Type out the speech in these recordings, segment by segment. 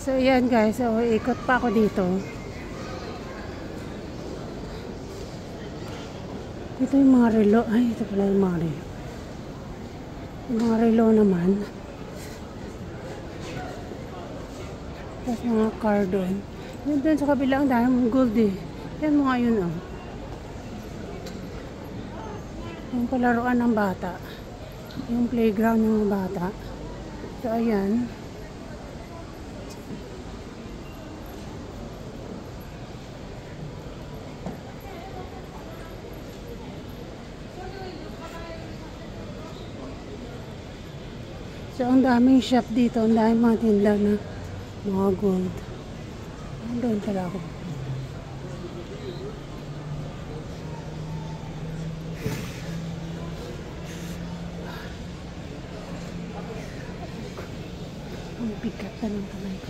So, yan guys. So, ikot pa ako dito. Ito yung mga relo. Ay, ito pala yung mga relo. Yung mga relo naman. Tapos mga car doon. Yun doon sa kabila ang dahil gold eh. Yan mga yun oh. Yung palaruan ng bata. Yung playground ng bata. So, ayan. So, ang daming shop dito. Ang daming mga tinda na mga gold. Doon pala ako. Ang bigat na ng kamay ko.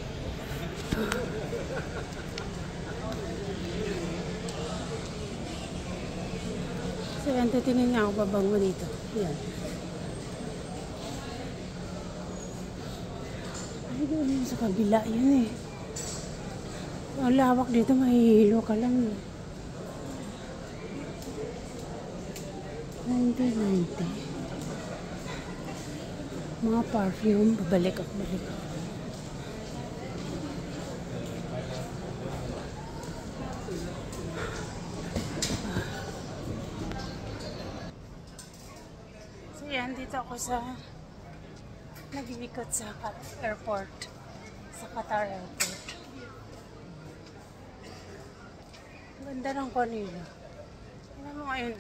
So, yan. Titingin nga ako babango dito. Yan. Ay, doon sa kabila. Yun eh. Ang lawak dito. Mahihilo ka lang. 1990. Mga perfume, babalik ako, balik ako. So yan, dito ako sa nag-iikot sa airport, sa Qatar airport. Ganda ng kanila. Tingnan mo ngayon.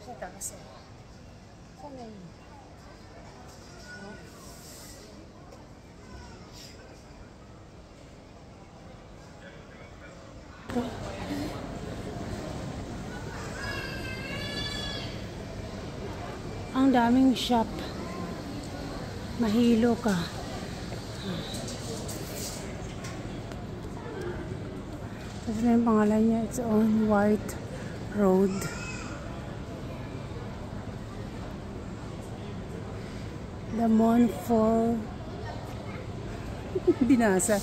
Sa taas eh. Sana yun. Ang daming shop. Mahilo ka. Tapos na yung pangalan niya. It's on White Road. The Montfort binasa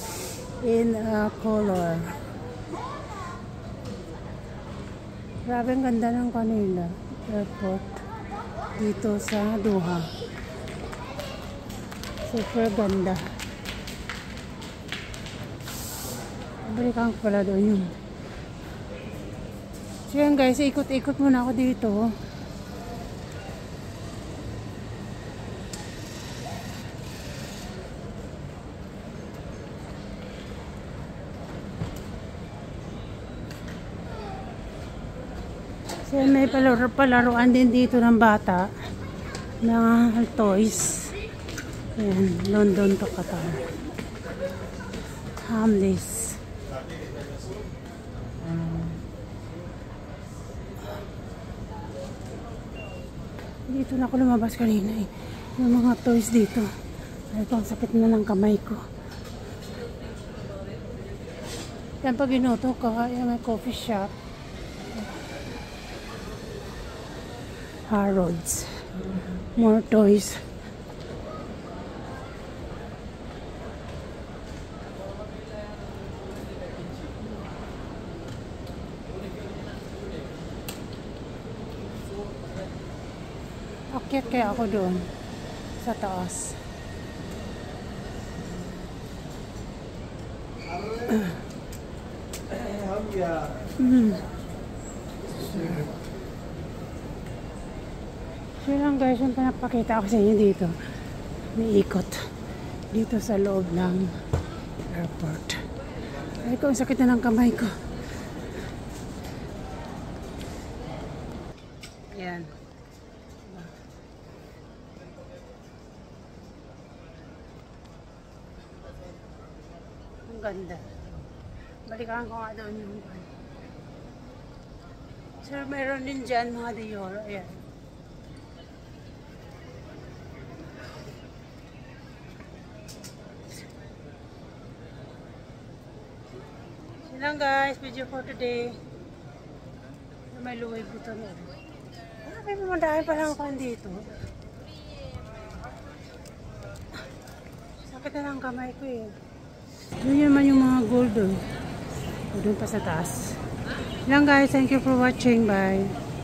in color. Grabe ang ganda ng kanila airport dito sa Doha. Super ganda. Balikan ko pala doon yun. So yan guys, ikot-ikot muna ako dito. So may palaruan din dito ng bata na toys. Ayan, London to Qatar. Hamleys. Dito na ako lumabas kanina eh. Yung mga toys dito. Ay ko, ang sakit na ng kamay ko. Yan pag inuto ka, yan may coffee shop. Harrods. More toys. Akyat kaya ako doon sa taas. So lang guys, yung pinapakita ko sa inyo dito. May ikot dito sa loob ng airport. Ay ko, ang sakit na ng kamay ko. Yan. Ang ganda. Balikan ko nga doon yung sir, mayroon din dyan mga Dior. Ayan. Yun lang guys, video for today. May Louis Vuitton. May pumadaan pa lang ako dito. Sakit na lang kamay ko eh. Yun naman yung mga gold doon. O doon pa sa taas. Lang guys, thank you for watching. Bye.